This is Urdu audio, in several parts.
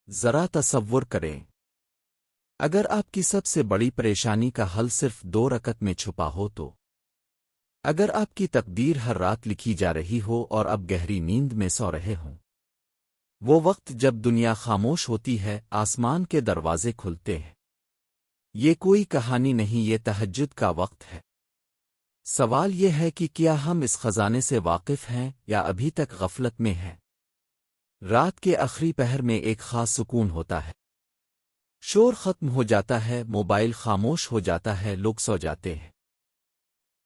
ذرا تصور کریں، اگر آپ کی سب سے بڑی پریشانی کا حل صرف 2 رکعت میں چھپا ہو تو؟ اگر آپ کی تقدیر ہر رات لکھی جا رہی ہو اور اب گہری نیند میں سو رہے ہوں، وہ وقت جب دنیا خاموش ہوتی ہے، آسمان کے دروازے کھلتے ہیں۔ یہ کوئی کہانی نہیں، یہ تہجد کا وقت ہے۔ سوال یہ ہے کہ کیا ہم اس خزانے سے واقف ہیں یا ابھی تک غفلت میں ہیں؟ رات کے آخری پہر میں ایک خاص سکون ہوتا ہے۔ شور ختم ہو جاتا ہے، موبائل خاموش ہو جاتا ہے، لوگ سو جاتے ہیں۔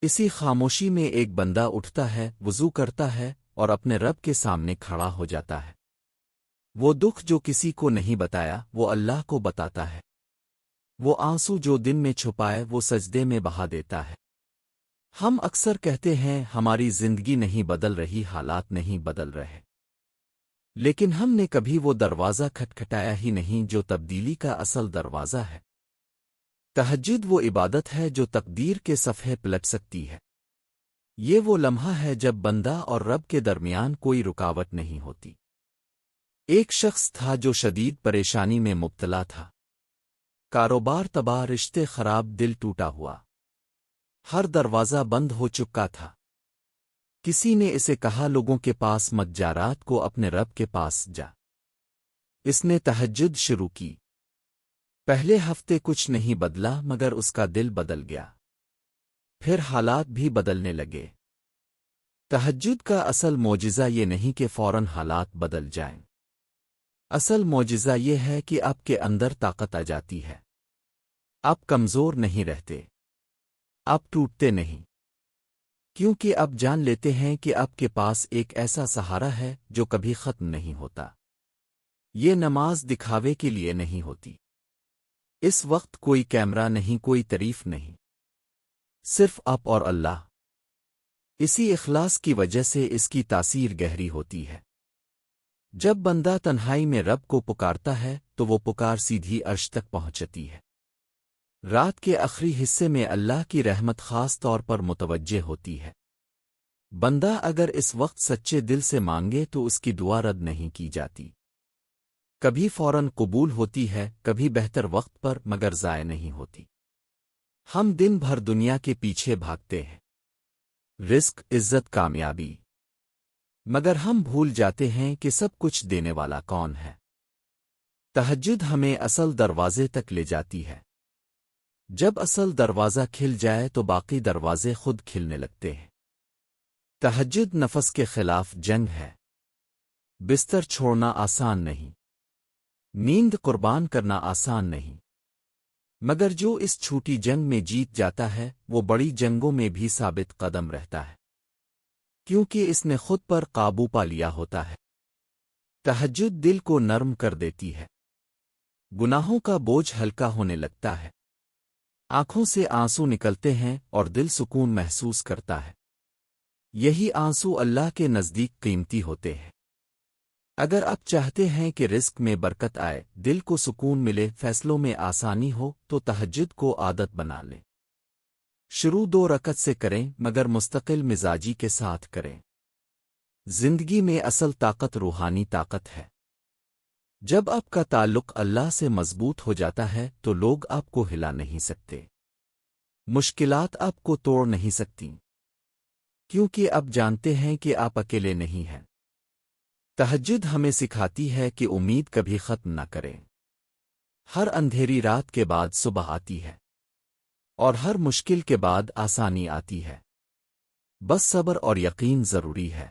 اسی خاموشی میں ایک بندہ اٹھتا ہے، وضو کرتا ہے اور اپنے رب کے سامنے کھڑا ہو جاتا ہے۔ وہ دکھ جو کسی کو نہیں بتایا وہ اللہ کو بتاتا ہے۔ وہ آنسو جو دن میں چھپائے وہ سجدے میں بہا دیتا ہے۔ ہم اکثر کہتے ہیں ہماری زندگی نہیں بدل رہی، حالات نہیں بدل رہے، لیکن ہم نے کبھی وہ دروازہ کھٹکھٹایا ہی نہیں جو تبدیلی کا اصل دروازہ ہے۔ تہجد وہ عبادت ہے جو تقدیر کے صفحے پلٹ سکتی ہے۔ یہ وہ لمحہ ہے جب بندہ اور رب کے درمیان کوئی رکاوٹ نہیں ہوتی۔ ایک شخص تھا جو شدید پریشانی میں مبتلا تھا۔ کاروبار تباہ، رشتے خراب، دل ٹوٹا ہوا، ہر دروازہ بند ہو چکا تھا۔ کسی نے اسے کہا لوگوں کے پاس مت جا، رات کو اپنے رب کے پاس جا۔ اس نے تہجد شروع کی۔ پہلے ہفتے کچھ نہیں بدلا مگر اس کا دل بدل گیا۔ پھر حالات بھی بدلنے لگے۔ تہجد کا اصل معجزہ یہ نہیں کہ فوراً حالات بدل جائیں۔ اصل معجزہ یہ ہے کہ آپ کے اندر طاقت آ جاتی ہے۔ آپ کمزور نہیں رہتے، آپ ٹوٹتے نہیں، کیونکہ آپ جان لیتے ہیں کہ آپ کے پاس ایک ایسا سہارا ہے جو کبھی ختم نہیں ہوتا۔ یہ نماز دکھاوے کے لیے نہیں ہوتی۔ اس وقت کوئی کیمرہ نہیں، کوئی تعریف نہیں، صرف آپ اور اللہ۔ اسی اخلاص کی وجہ سے اس کی تاثیر گہری ہوتی ہے۔ جب بندہ تنہائی میں رب کو پکارتا ہے تو وہ پکار سیدھی عرش تک پہنچتی ہے۔ رات کے آخری حصے میں اللہ کی رحمت خاص طور پر متوجہ ہوتی ہے۔ بندہ اگر اس وقت سچے دل سے مانگے تو اس کی دعا رد نہیں کی جاتی۔ کبھی فوراً قبول ہوتی ہے، کبھی بہتر وقت پر، مگر ضائع نہیں ہوتی۔ ہم دن بھر دنیا کے پیچھے بھاگتے ہیں، رزق، عزت، کامیابی، مگر ہم بھول جاتے ہیں کہ سب کچھ دینے والا کون ہے۔ تہجد ہمیں اصل دروازے تک لے جاتی ہے۔ جب اصل دروازہ کھل جائے تو باقی دروازے خود کھلنے لگتے ہیں۔ تہجد نفس کے خلاف جنگ ہے۔ بستر چھوڑنا آسان نہیں، نیند قربان کرنا آسان نہیں، مگر جو اس چھوٹی جنگ میں جیت جاتا ہے وہ بڑی جنگوں میں بھی ثابت قدم رہتا ہے، کیونکہ اس نے خود پر قابو پا لیا ہوتا ہے۔ تہجد دل کو نرم کر دیتی ہے، گناہوں کا بوجھ ہلکا ہونے لگتا ہے، آنکھوں سے آنسو نکلتے ہیں اور دل سکون محسوس کرتا ہے۔ یہی آنسو اللہ کے نزدیک قیمتی ہوتے ہیں۔ اگر آپ چاہتے ہیں کہ رزق میں برکت آئے، دل کو سکون ملے، فیصلوں میں آسانی ہو، تو تہجد کو عادت بنا لیں۔ شروع 2 رکعت سے کریں، مگر مستقل مزاجی کے ساتھ کریں۔ زندگی میں اصل طاقت روحانی طاقت ہے۔ جب آپ کا تعلق اللہ سے مضبوط ہو جاتا ہے تو لوگ آپ کو ہلا نہیں سکتے، مشکلات آپ کو توڑ نہیں سکتی، کیونکہ آپ جانتے ہیں کہ آپ اکیلے نہیں ہیں۔ تہجد ہمیں سکھاتی ہے کہ امید کبھی ختم نہ کریں۔ ہر اندھیری رات کے بعد صبح آتی ہے، اور ہر مشکل کے بعد آسانی آتی ہے۔ بس صبر اور یقین ضروری ہے۔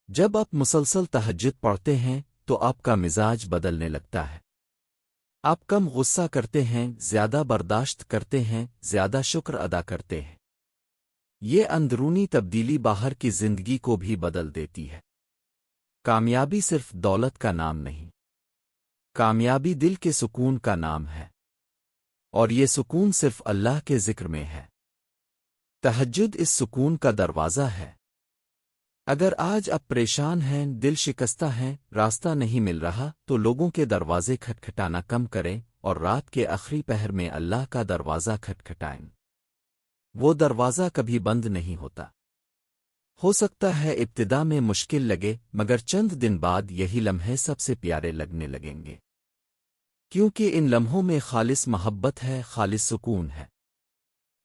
جب آپ مسلسل تہجد پڑھتے ہیں تو آپ کا مزاج بدلنے لگتا ہے۔ آپ کم غصہ کرتے ہیں، زیادہ برداشت کرتے ہیں، زیادہ شکر ادا کرتے ہیں۔ یہ اندرونی تبدیلی باہر کی زندگی کو بھی بدل دیتی ہے۔ کامیابی صرف دولت کا نام نہیں، کامیابی دل کے سکون کا نام ہے، اور یہ سکون صرف اللہ کے ذکر میں ہے۔ تہجد اس سکون کا دروازہ ہے۔ اگر آج آپ پریشان ہیں، دل شکستہ ہیں، راستہ نہیں مل رہا، تو لوگوں کے دروازے کھٹکھٹانا کم کریں اور رات کے آخری پہر میں اللہ کا دروازہ کھٹکھٹائیں۔ وہ دروازہ کبھی بند نہیں ہوتا، ہو سکتا ہے ابتدا میں مشکل لگے، مگر چند دن بعد یہی لمحے سب سے پیارے لگنے لگیں گے، کیونکہ ان لمحوں میں خالص محبت ہے، خالص سکون ہے۔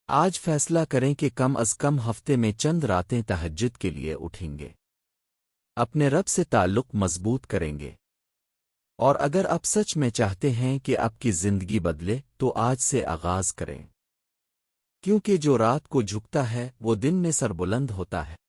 آج فیصلہ کریں کہ کم از کم ہفتے میں چند راتیں تہجد کے لیے اٹھیں گے، اپنے رب سے تعلق مضبوط کریں گے، اور اگر آپ سچ میں چاہتے ہیں کہ آپ کی زندگی بدلے تو آج سے آغاز کریں، کیونکہ جو رات کو جھکتا ہے وہ دن میں سربلند ہوتا ہے۔